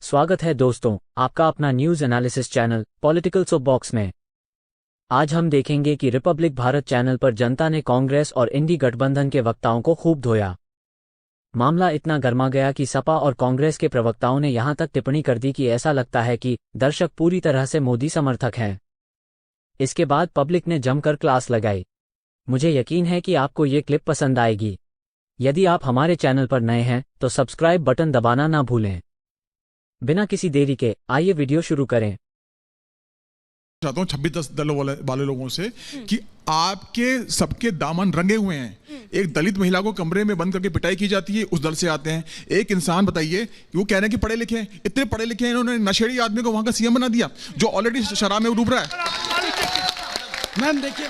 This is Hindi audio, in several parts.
स्वागत है दोस्तों आपका अपना न्यूज एनालिसिस चैनल पॉलिटिकल सोपबॉक्स में। आज हम देखेंगे कि रिपब्लिक भारत चैनल पर जनता ने कांग्रेस और इंडी गठबंधन के वक्ताओं को खूब धोया। मामला इतना गर्मा गया कि सपा और कांग्रेस के प्रवक्ताओं ने यहां तक टिप्पणी कर दी कि ऐसा लगता है कि दर्शक पूरी तरह से मोदी समर्थक हैं। इसके बाद पब्लिक ने जमकर क्लास लगाई। मुझे यकीन है कि आपको ये क्लिप पसंद आएगी। यदि आप हमारे चैनल पर नए हैं तो सब्सक्राइब बटन दबाना ना भूलें। बिना किसी देरी के आइए वीडियो शुरू करें। चाहता हूँ 26 दलों वाले लोगों से कि आपके सबके दामन रंगे हुए हैं। एक दलित महिला को कमरे में बंद करके पिटाई की जाती है, उस दल से आते हैं। एक इंसान बताइए कि वो कह रहे हैं कि पढ़े लिखे हैं, इतने पढ़े लिखे हैं, इन्होंने नशेड़ी आदमी को वहां का सीएम बना दिया जो ऑलरेडी शराब में डूब रहा है। मैम देखिए,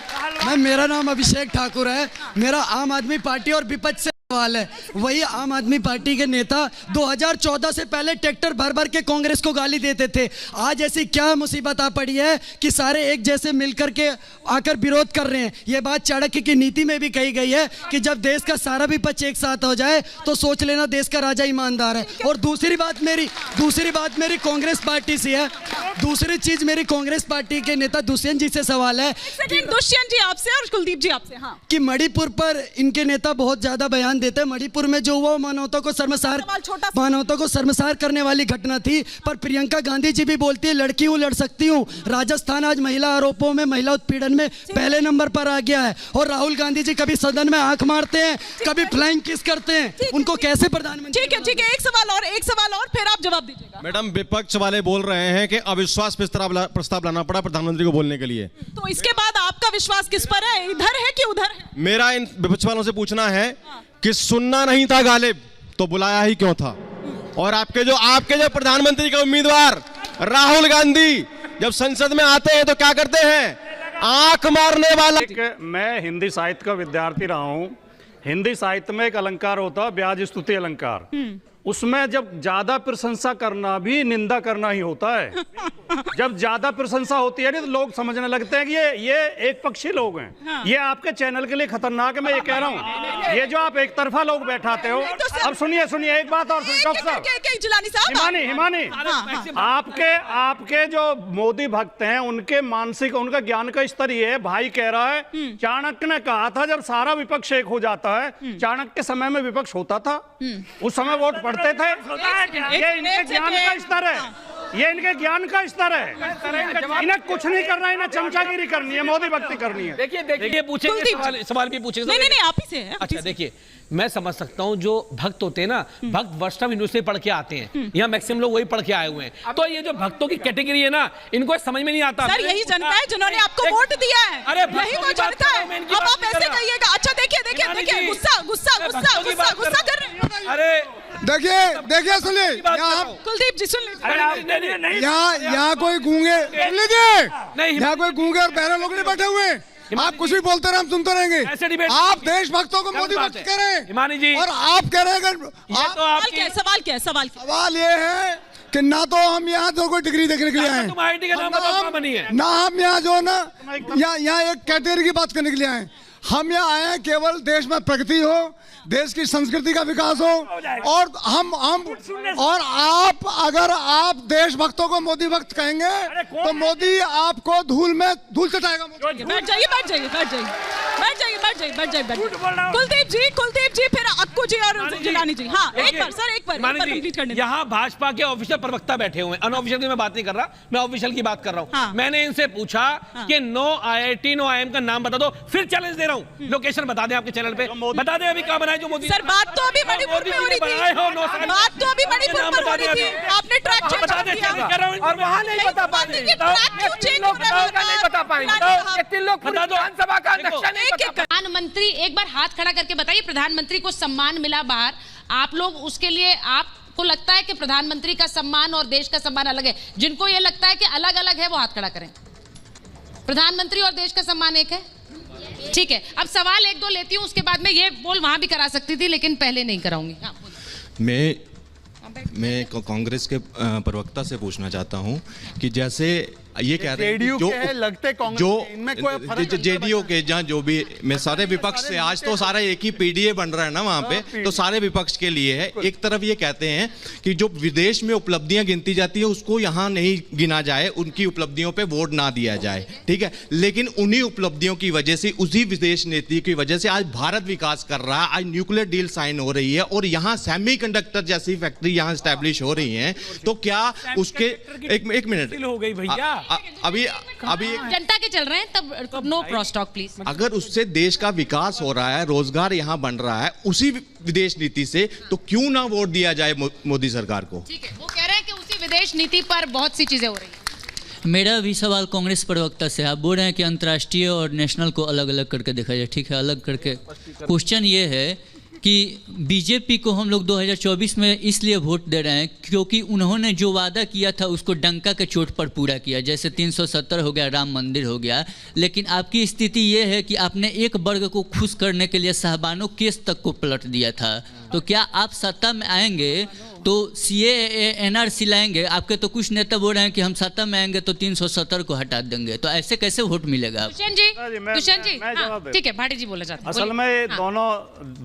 मैम मेरा नाम अभिषेक ठाकुर है। मेरा आम आदमी पार्टी और विपक्ष से सवाल है। वही आम आदमी पार्टी के नेता 2014 से पहले ट्रैक्टर भर भर के कांग्रेस को गाली देते थे। आज ऐसी क्या मुसीबत आ पड़ी है कि सारे एक जैसे मिलकर के आकर विरोध कर रहे हैं। ये बात चाणक्य की नीति में भी कही गई है कि जब देश का सारा विपक्ष एक साथ हो जाए तो सोच लेना देश का राजा ईमानदार है। और दूसरी बात मेरी कांग्रेस पार्टी से है। दूसरी चीज मेरी कांग्रेस पार्टी के नेता दुष्यंत जी से सवाल है। दुष्यंत जी आपसे और कुलदीप जी आपसे। हाँ, कि मणिपुर पर इनके नेता बहुत ज्यादा बयान देते हैं। मणिपुर में जो हुआ मानवता को शर्मसार करने वाली घटना थी। पर प्रियंका गांधी जी भी बोलती है लड़की हूँ, लड़ सकती हूँ। राजस्थान आज महिला आरोपों में, महिला उत्पीड़न में पहले नंबर पर आ गया है। और राहुल गांधी जी कभी सदन में आंख मारते हैं, कभी फ्लाइंग किस करते हैं। उनको कैसे प्रधानमंत्री। ठीक है, एक सवाल और फिर आप जवाब दीजिएगा। मैडम, विपक्ष वाले बोल रहे हैं कि अविश्वास प्रस्ताव लाना पड़ा प्रधानमंत्री को बोलने के लिए। तो इसके बाद आपका विश्वास किस पर है, इधर है कि उधर है? मेरा इन विपक्ष वालों से पूछना है कि सुनना नहीं था गालिब तो बुलाया ही क्यों था? और आपके जो प्रधानमंत्री के उम्मीदवार राहुल गांधी जब संसद में आते हैं तो क्या करते हैं? आंख मारने वाला। मैं हिंदी साहित्य का विद्यार्थी रहा हूं। हिंदी साहित्य में एक अलंकार होता है ब्याज स्तुति अलंकार। उसमें जब ज्यादा प्रशंसा करना भी निंदा करना ही होता है। जब ज्यादा प्रशंसा होती है तो लोग समझने लगते हैं कि ये एक पक्षी लोग हैं। हाँ। ये आपके चैनल के लिए खतरनाक है। मैं ये कह रहा हूँ, ये जो आप एक तरफा लोग बैठाते हो। अब सुनिए एक बात और हिमानी, आपके जो मोदी भक्त हैं उनके मानसिक, उनका ज्ञान का स्तर ये है। भाई कह रहा है चाणक्य ने कहा था जब सारा विपक्ष एक हो जाता है। चाणक्य के समय में विपक्ष होता था, उस समय वोट पढ़ते थे। ये इनके ज्ञान का स्तर है, ये इनके ज्ञान का स्तर है। इन्हें कुछ नहीं करना, इन्हें चमचागिरी करनी है, मोदी भक्ति करनी है। देखिए पूछेंगे सवाल भी पूछेंगे। नहीं आप ही से है। अच्छा देखिए, मैं समझ सकता हूँ जो भक्त होते हैं ना, भक्त वर्षा यूनिवर्सिटी पढ़ के आते हैं। यहाँ मैक्सिमम लोग वही पढ़ के आए हुए हैं। तो ये जो भक्तों की कैटेगरी है ना, इनको समझ में नहीं आता। सर यही जनता है जिन्होंने आपको वोट दिया है। अरे यही वो जनता है। अब आप ऐसे कहिएगा। अच्छा देखिए गुस्सा कर रहे हैं। अरे देखिए सुनिए, कुलदीप जी सुन लीजिए। यहाँ कोई गूंगे यहाँ कोई गूंगे और बहरे लोग नहीं बैठे हुए। आप कुछ भी बोलते रहे, हम सुनते रहेंगे। आप देशभक्तों को मोदी भक्त करें हिमानी जी, और आप कह रहे हैं। सवाल क्या है? सवाल ये है कि ना तो हम यहाँ तो कोई डिग्री देखने के लिए आए, ना हम यहाँ जो ना यहाँ एक कैटेगरी की बात करने के लिए आए। हम यहाँ आए हैं केवल देश में प्रगति हो, देश की संस्कृति का विकास हो। और और अगर आप देशभक्तों को मोदी भक्त कहेंगे तो मोदी आपको धूल चटाएगा। बैठ जाइए। कुलदीप जी फिर अक्कू जी और जिलानी जी। हाँ एक बार कंप्लीट करने। यहाँ भाजपा के ऑफिशियल प्रवक्ता बैठे हुए हैं। अनऑफिशियल की मैं बात नहीं कर रहा, मैं ऑफिशियल की बात कर रहा हूँ। हाँ। मैंने इनसे पूछा कि नो IIT नो IIM का नाम बता दो, फिर चैलेंज दे रहा हूँ। लोकेशन बता दें आपके चैनल पे, बता दें अभी क्या बनाया जो मोदी। सर बात तो अभी मणिपुर में हो रही थी। आपने ट्रैक चेंज कर दिया और वहाँ नहीं बता पाते। प्रधानमंत्री एक बार हाथ खड़ा करके बताइए, प्रधानमंत्री को सम्मान मिला बाहर, आप लोग उसके लिए आपको लगता है कि प्रधानमंत्री का सम्मान और देश का सम्मान अलग है? जिनको ये लगता है कि अलग अलग है वो हाथ खड़ा करें। प्रधानमंत्री और देश का सम्मान एक है, ठीक है। अब सवाल एक दो लेती हूँ, उसके बाद में ये बोल वहां भी करा सकती थी लेकिन पहले नहीं कराऊंगी। मैं कांग्रेस के प्रवक्ता से पूछना चाहता हूं कि जैसे ये कह रहे हैं जेडीयू जो के हैं, लगते कांग्रेस जो के, इनमें कोई फर्क नहीं जेडीयू के जहाँ जो भी मैं सारे विपक्ष से आज तो सारा एक ही पीडीए बन रहा है ना वहाँ पे, तो सारे विपक्ष के लिए है। एक तरफ ये कहते हैं कि जो विदेश में उपलब्धियां गिनती जाती है उसको यहाँ नहीं गिना जाए, उनकी उपलब्धियों पे वोट ना दिया जाए, ठीक है। लेकिन उन्हीं उपलब्धियों की वजह से, उसी विदेश नीति की वजह से आज भारत विकास कर रहा है। आज न्यूक्लियर डील साइन हो रही है और यहाँ सेमीकंडक्टर जैसी फैक्ट्री यहाँ स्टैब्लिश हो रही है। तो क्या उसके एक मिनट हो गई भैया, अभी जनता के चल रहे हैं तब नो क्रॉस टॉक प्लीज। अगर उससे देश का विकास हो रहा है, रोजगार यहाँ बन रहा है उसी विदेश नीति से, तो क्यों ना वोट दिया जाए मोदी सरकार को। ठीक है, वो कह रहे हैं कि उसी विदेश नीति पर बहुत सी चीजें हो रही हैं। मेरा भी सवाल कांग्रेस प्रवक्ता से, आप बोल रहे हैं कि अंतर्राष्ट्रीय और नेशनल को अलग अलग करके देखा जाए, ठीक है, अलग करके। क्वेश्चन ये है कि बीजेपी को हम लोग 2024 में इसलिए वोट दे रहे हैं क्योंकि उन्होंने जो वादा किया था उसको डंका के चोट पर पूरा किया, जैसे 370 हो गया, राम मंदिर हो गया। लेकिन आपकी स्थिति ये है कि आपने एक वर्ग को खुश करने के लिए साहबानो केस तक को पलट दिया था। तो क्या आप सत्ता में आएंगे तो CAA NRC लाएंगे? आपके तो कुछ नेता बोल रहे हैं कि हम सत्ता में आएंगे तो 370 को हटा देंगे, तो ऐसे कैसे वोट मिलेगा? दुष्यंत जी, हाँ, ठीक है, भाटी जी बोला जाता है। असल में दोनों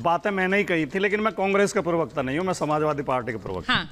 बातें मैंने ही कही थी, लेकिन मैं कांग्रेस का प्रवक्ता नहीं हूँ, मैं समाजवादी पार्टी का प्रवक्ता। हाँ।